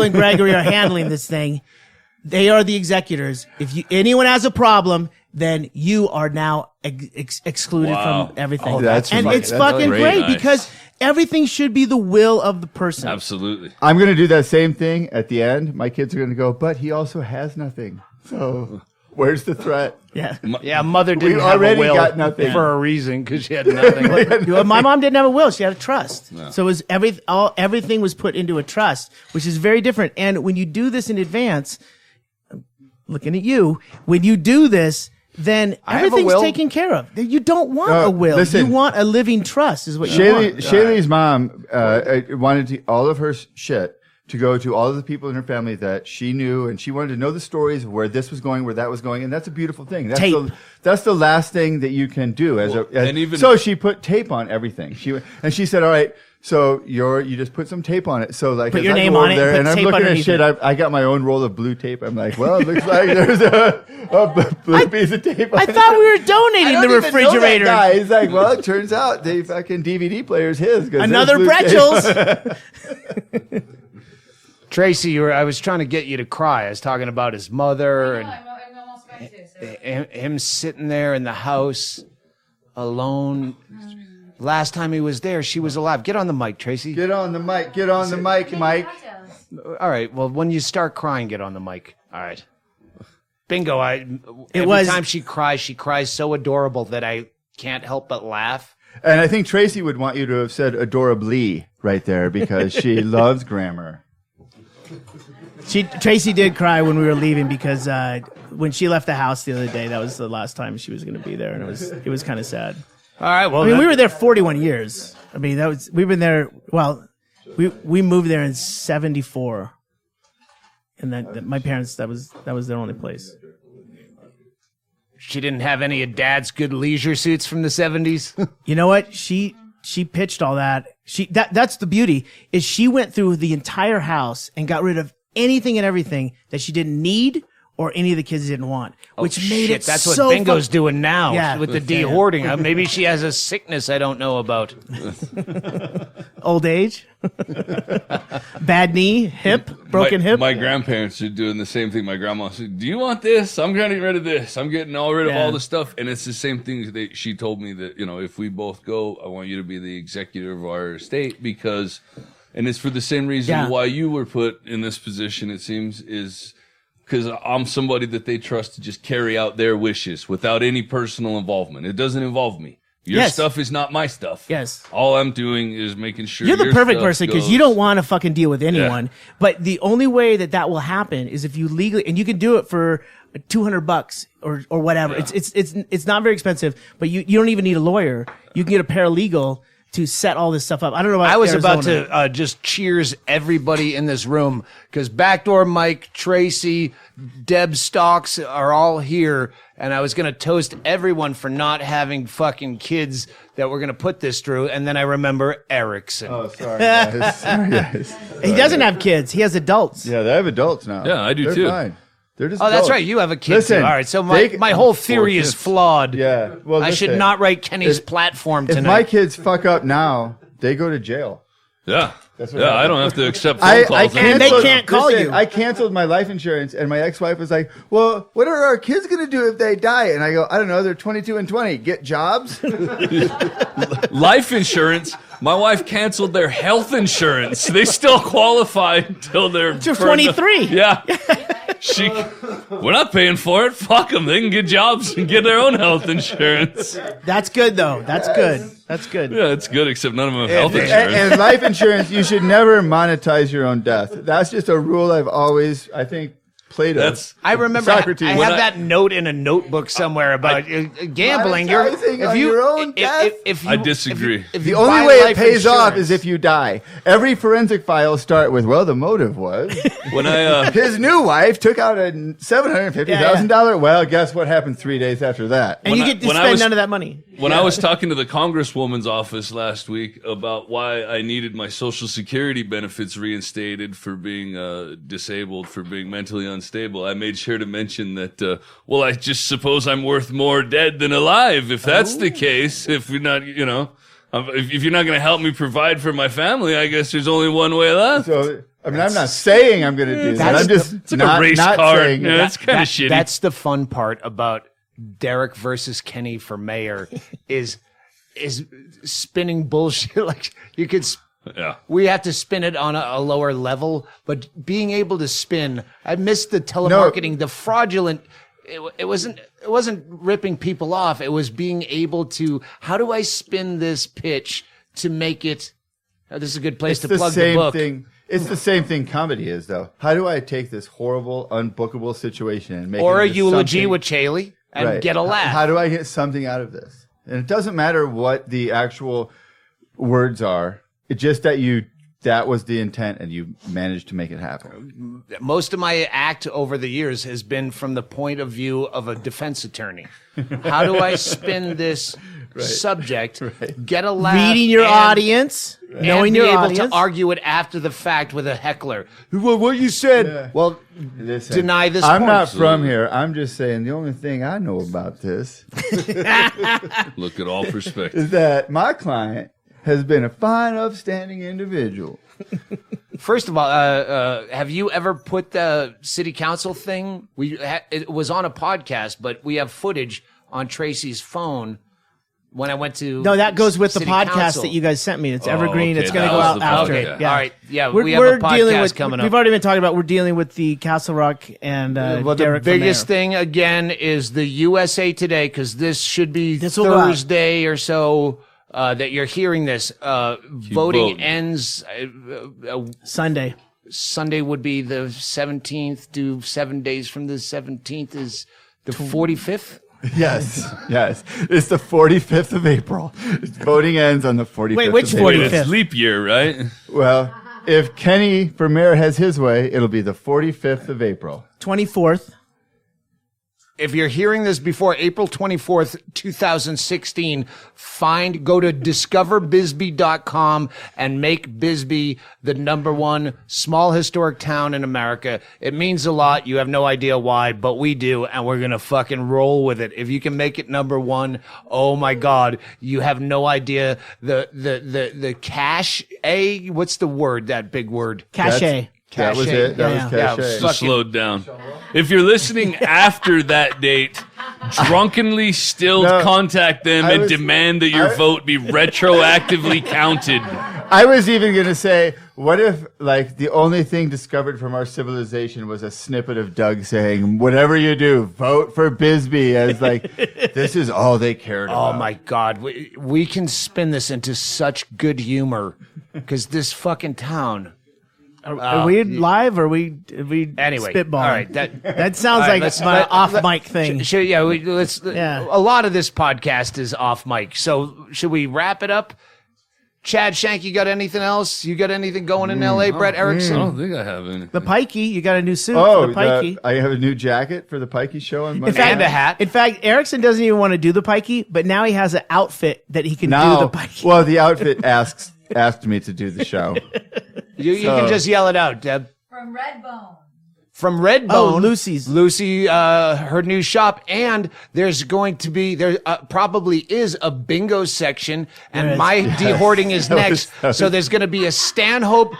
and Gregory are handling this thing, they are the executors. If anyone has a problem, then you are now excluded Wow. from everything. Oh, that's and fucking- it's that's fucking really great nice. because everything should be the will of the person. Absolutely. I'm going to do that same thing at the end. My kids are going to go, but he also has nothing. So where's the threat? Yeah. Yeah, mother didn't We have already a will got nothing. for a reason because she had nothing. Well, my mom didn't have a will; she had a trust. So it was everything was put into a trust, which is very different. And when you do this in advance, I'm looking at you, when you do this, then I have a everything's will. taken care of. You don't want No, a will; listen. you want a living trust. Is what you want. Shaylee's mom wanted all of her shit to go to all of the people in her family that she knew, and she wanted to know the stories of where this was going, where that was going, and that's a beautiful thing. That's the last thing that you can do so she put tape on everything. She said, all right, so you just put some tape on it. So like, Put as your I name go on over it, there, put and I'm tape looking at underneath shit. it. I got my own roll of blue tape. I'm like, well, it looks like there's a blue piece of tape. I thought we were donating the refrigerator. Guy. He's like, well, it turns out the fucking DVD player's his. 'cause there's Another blue tape. Bretschels. Tracy, I was trying to get you to cry. I was talking about his mother and I'm almost ready to. So. him sitting there in the house alone. Last time he was there, she was alive. Get on the mic, Tracy. Get on the mic. Get on the mic, Mike. All right. Well, when you start crying, get on the mic. All right. Bingo. Every time she cries so adorable that I can't help but laugh. And I think Tracy would want you to have said adorably right there because she loves grammar. Tracy did cry when we were leaving because when she left the house the other day, that was the last time she was going to be there, and it was kind of sad. All right. Well, I mean, we were there 41 years. I mean, we've been there. Well, we moved there in '74, and that my parents that was their only place. She didn't have any of Dad's good leisure suits from the 70s. You know what? She pitched all that. That's the beauty is she went through the entire house and got rid of anything and everything that she didn't need or any of the kids didn't want, which made it That's so what Bingo's doing now Yeah. with the de-hoarding. Maybe she has a sickness I don't know about. Old age, bad knee, hip, broken hip. My grandparents are doing the same thing. My grandma said, "Do you want this? I'm getting rid of this. I'm getting rid of all the stuff." And it's the same thing. She told me that if we both go, I want you to be the executor of our estate because, and it's for the same reason why you were put in this position. It seems is. Because I'm somebody that they trust to just carry out their wishes without any personal involvement. It doesn't involve me. Your stuff is not my stuff. Yes. All I'm doing is making sure You're the perfect stuff person because goes. you don't want to fucking deal with anyone. Yeah. But the only way that will happen is if you legally, and you can do it for $200 or whatever. Yeah. It's not very expensive, but you don't even need a lawyer. You can get a paralegal to set all this stuff up. I don't know about I was Arizona. about to just cheers everybody in this room because Backdoor Mike, Tracy, Deb Stocks are all here. And I was going to toast everyone for not having fucking kids that we're going to put this through. And then I remember Erickson. Oh, sorry, guys. Sorry, guys. He doesn't have kids. He has adults. Yeah, they have adults now. Yeah, I do They're too. Fine. They're just Oh, that's adults. right. You have a kid Listen, too. All right. So my whole theory is flawed. Yeah. Well, I should listen, not write Kenny's platform If tonight. my kids fuck up now, they go to jail. Yeah. what Yeah, I happened. don't have to accept phone calls. And they can't call you. I canceled my life insurance, and my ex-wife was like, "Well, what are our kids going to do if they die?" And I go, "I don't know. They're 22 and 20. Get jobs." Life insurance. My wife canceled their health insurance. They still qualify until they're 23. Yeah. We're not paying for it. Fuck them. They can get jobs and get their own health insurance. That's good, though. That's good. That's good. Yeah, it's good, except none of them have health insurance. And life insurance, you should never monetize your own death. That's just a rule I've always, I think, Plato. I remember Socrates. I have that note in a notebook somewhere about gambling. Monetizing on your own death? I disagree. If The you only buy way it life pays off insurance- is if you die. Every forensic file start with, well, the motive was When I his new wife took out a $750,000. Well, guess what happened 3 days after that? And you get to when I spend was- none of that money. When I was talking to the Congresswoman's office last week about why I needed my Social Security benefits reinstated for being disabled, for being mentally unstable, I made sure to mention that, well, I just suppose I'm worth more dead than alive. If that's the case, if you're not, if you're not going to help me provide for my family, I guess there's only one way left. So, I mean, I'm not saying I'm going to do that. I'm just It's like not, a race not car. saying Yeah, it. that's kind of shitty. That's the fun part about Derrick versus Kenny for mayor is spinning bullshit. Like you could. Yeah. We have to spin it on a lower level, but being able to spin, I missed the telemarketing, the fraudulent. It wasn't ripping people off. It was being able to. How do I spin this pitch to make it? Oh, this is a good place to plug the book. Thing. It's the same thing comedy is, though. How do I take this horrible, unbookable situation and make Or it a into eulogy something- with Chaille and Right. get a laugh. How do I get something out of this? And it doesn't matter what the actual words are. It's just that was the intent and you managed to make it happen. Most of my act over the years has been from the point of view of a defense attorney. How do I spin this subject, get a laugh, Reading your and- audience, knowing and your be able audience. to argue it after the fact with a heckler. Well, what you said? Yeah. Well, Listen, deny this I'm point. not from here. I'm just saying the only thing I know about this Look at all perspectives. is that my client has been a fine, upstanding individual. First of all, have you ever put the city council thing? It was on a podcast, but we have footage on Tracy's phone when I went to. No, that goes with the city podcast council. that you guys sent me. It's evergreen. okay, It's going to that go was out the after. Okay, Yeah. all right. Yeah, we have a dealing podcast with, coming up. We've already been talking about. We're dealing with the Castle Rock and Well, the Derrick from biggest there. thing again is the USA Today, because this should be This will go out. Thursday or so that you're hearing this. Voting voting. ends Sunday. Sunday would be the 17th. Do 7 days from the 17th is the 45th. Yes. It's the 45th of April. Voting ends on the 45th. Wait, which of April. 45th? It's leap year, right? Well, if Kenny for mayor has his way, it'll be the 45th of April. 24th. If you're hearing this before April 24th, 2016, go to discoverbisbee.com and make Bisbee the #1 small historic town in America. It means a lot. You have no idea why, but we do, and we're going to fucking roll with it. If you can make it #1, oh my God, you have no idea the cash, what's the word, that big word? Cachet. That was Cachet. it. That Yeah, was yeah. cachet. Fuck. Slowed down. If you're listening after that date, drunkenly still No, contact them I and was- demand that your vote be retroactively counted. I was even going to say, what if, like, the only thing discovered from our civilization was a snippet of Doug saying, whatever you do, vote for Bisbee, as, like, this is all they cared Oh about. my God. We can spin this into such good humor because this fucking town. Are we live or are we Anyway, spitballing? all right. That sounds all right, like my off mic thing. Let's. Yeah. A lot of this podcast is off mic. So should we wrap it up? Chad, Shank, you got anything else? You got anything going in L.A., Brett I Erickson? don't think I have any. The Pikey, you got a new suit Oh, for the Pikey. I have a new jacket for the Pikey show on Monday. And a hat. In fact, Erickson doesn't even want to do the Pikey, but now he has an outfit that he can do Now, the Pikey. well, the outfit asked me to do the show. You can just yell it out, Deb. From Redbone. From Redbone. Oh, Lucy's. Lucy, her new shop. And there's going to be, there probably is a bingo section. And There is. my dehorting is That was- next. that was- So there's going to be a Stanhope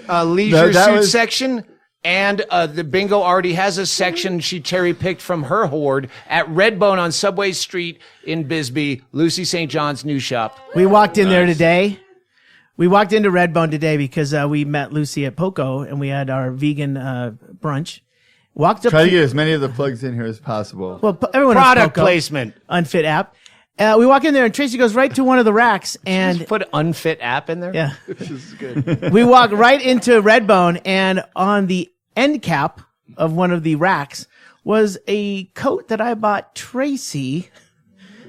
leisure that suit was- section. And the bingo already has a section she cherry picked from her hoard at Redbone on Subway Street in Bisbee. Lucy St. John's new shop. We walked in there today. We walked into Redbone today because we met Lucy at Poco and we had our vegan brunch. Walked up. Try to get as many of the plugs in here as possible. Well, everyone has Product Poco, placement. Unfit app. We walk in there and Tracy goes right to one of the racks and Put unfit app in there. yeah, this is good. We walk right into Redbone and on the end cap of one of the racks was a coat that I bought Tracy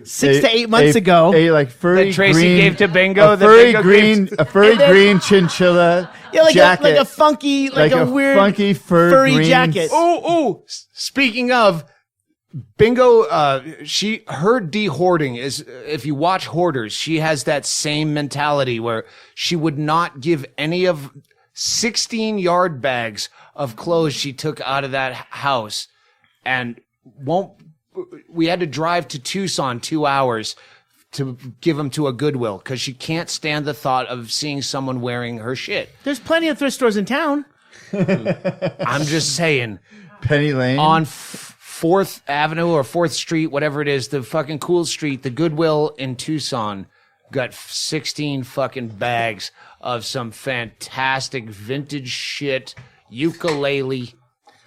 6 to 8 months ago. A like furry That Tracy green, gave to Bingo, A that furry Bingo green, gave a furry green chinchilla Yeah, like jacket. a funky, like a weird, funky furry green jacket. Oh, speaking of Bingo, her de-hoarding is, if you watch Hoarders, she has that same mentality where she would not give any of 16 yard bags of clothes she took out of that house and we had to drive to Tucson 2 hours to give them to a Goodwill because she can't stand the thought of seeing someone wearing her shit. There's plenty of thrift stores in town. I'm just saying. Penny Lane. On 4th Avenue or 4th Street, whatever it is, the fucking cool street, the Goodwill in Tucson got 16 fucking bags of some fantastic vintage shit, ukulele.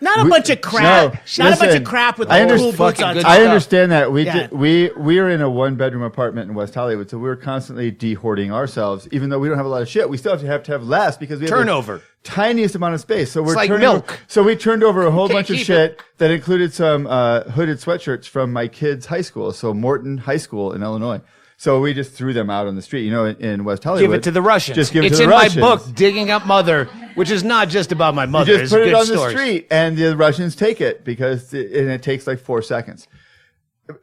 Not a bunch of crap. No, Not a bunch listen, of crap with I cool understand- boots on fucking good top. I stuff. understand that Yeah. we were in a 1-bedroom apartment in West Hollywood, so we were constantly de-hoarding ourselves. Even though we don't have a lot of shit, we still have to have less because we have Turnover. the tiniest amount of space. So we're like turning milk. Over, so we turned over a whole Can't bunch of keep shit that included some hooded sweatshirts from my kids' high school, so Morton High School in Illinois. So we just threw them out on the street, in West Hollywood. Give it to the Russians. Just give it it's to the in Russians. my book, Digging Up Mother, which is not just about my mother. You It's just put it good on stories. the street, and the Russians take it because it takes like 4 seconds.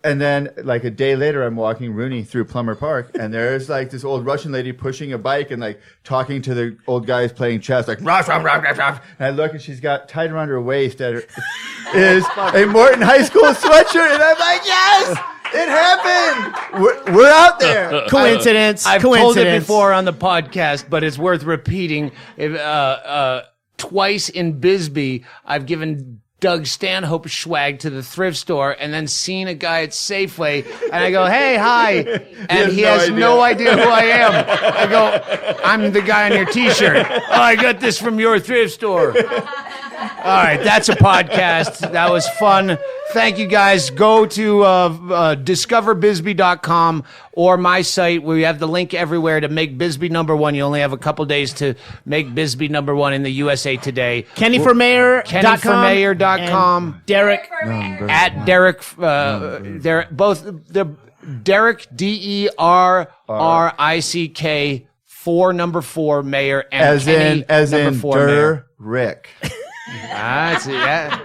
And then, like a day later, I'm walking Rooney through Plummer Park, and there's like this old Russian lady pushing a bike and like talking to the old guys playing chess, like rah, rah, rah, rah, rah. And I look, and she's got tied around her waist is a Morton High School sweatshirt, and I'm like, yes, it It happened. We're out there. Coincidence. I've told it Coincidence. before on the podcast, but it's worth repeating. Twice in Bisbee, I've given Doug Stanhope swag to the thrift store and then seen a guy at Safeway and I go, hey, hi. And he has no idea who I am. I go, I'm the guy on your t-shirt. Oh, I got this from your thrift store. All right, that's a podcast. That was fun. Thank you, guys. Go to discoverbisbee.com or my site where you have the link everywhere to make Bisbee #1. You only have a couple days to make Bisbee #1 in the USA Today. KennyForMayor.com. Derrick at Derrick. They're both Derrick DERRICK 4 Mayor and As Kenny in 4 Mayor. Derrick. That's it. Yeah.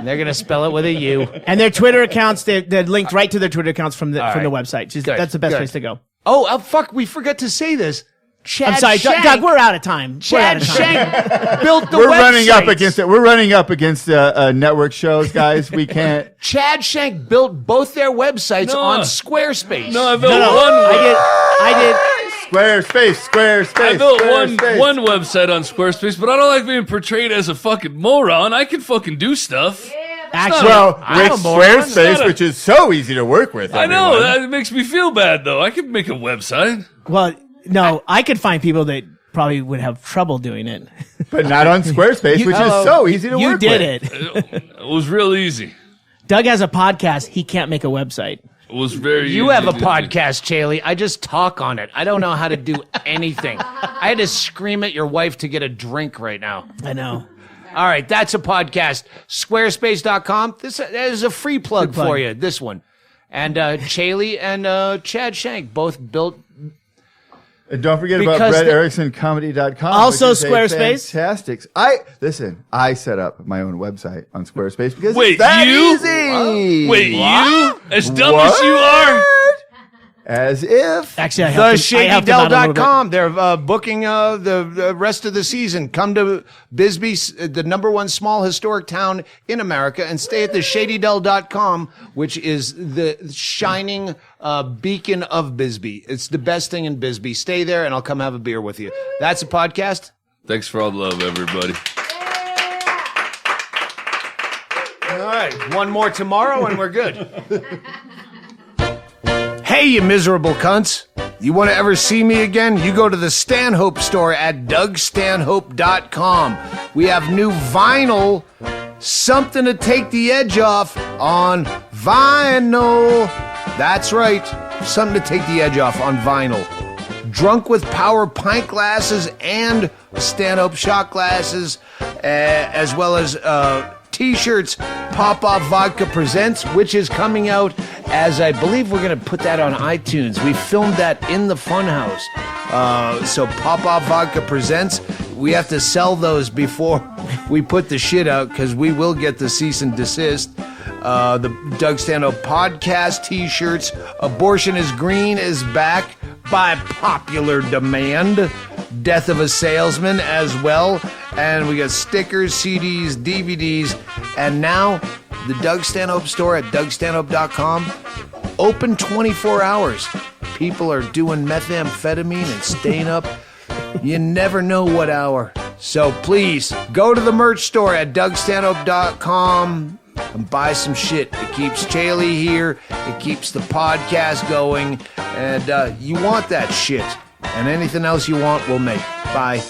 They're gonna spell it with a U. And their Twitter accounts, they're linked right to their Twitter accounts from the right. website. Just, Good, that's the best good. place to go. Oh, fuck, we forgot to say this. Chad I'm sorry, Shank, Doug, we're out of time. Chad Shank built the We're websites. running up against it. We're running up against network shows, guys. We can't. Chad Shank built both their websites No. on Squarespace. No, I built I did. Squarespace. I built one website on Squarespace, but I don't like being portrayed as a fucking moron. I can fucking do stuff. Actually, Well, I'm with a moron. Squarespace, It's not a- which is so easy to work with. I know, everyone. that makes me feel bad, though. I could make a website. well, no, I could find people that probably would have trouble doing it. But not on Squarespace, which is so easy to You work did with. it. It was real easy. Doug has a podcast. He can't make a website. It was very You easy have a to do. podcast, Chaille. I just talk on it. I don't know how to do anything. I had to scream at your wife to get a drink right now. I know. All right, that's a podcast. Squarespace.com. This is a free plug plug. for you, this one. And Chaille and Chad Shank both built. And don't forget about Because BrettEricksonComedy.com. Also which is a Squarespace. Fantastic. I set up my own website on Squarespace because Wait, it's that you? easy. Wait, you? As dumb What? as you are? As if. Actually, I have to out a little bit. TheShadyDell.com. They're booking the rest of the season. Come to Bisbee, the #1 small historic town in America, and stay at TheShadyDell.com, which is the shining beacon of Bisbee. It's the best thing in Bisbee. Stay there, and I'll come have a beer with you. That's a podcast. Thanks for all the love, everybody. All right, one more tomorrow, and we're good. Hey, you miserable cunts. You want to ever see me again? You go to the Stanhope store at DougStanhope.com. We have new vinyl, something to take the edge off on vinyl. That's right, something to take the edge off on vinyl. Drunk with Power pint glasses and Stanhope shot glasses, as well as T-shirts. Pop Off Vodka Presents, which is coming out as I believe we're going to put that on iTunes. We filmed that in the Funhouse. So Pop Off Vodka Presents, we have to sell those before we put the shit out because we will get the cease and desist. The Doug Stanhope podcast T-shirts. Abortion is Green is back by popular demand. Death of a Salesman as well. And we got stickers, CDs, DVDs. And now the Doug Stanhope store at DougStanhope.com. Open 24 hours. People are doing methamphetamine and staying up. You never know what hour. So please go to the merch store at DougStanhope.com and buy some shit. It keeps Chaille here. It keeps the podcast going. And you want that shit. And anything else you want, we'll make. Bye.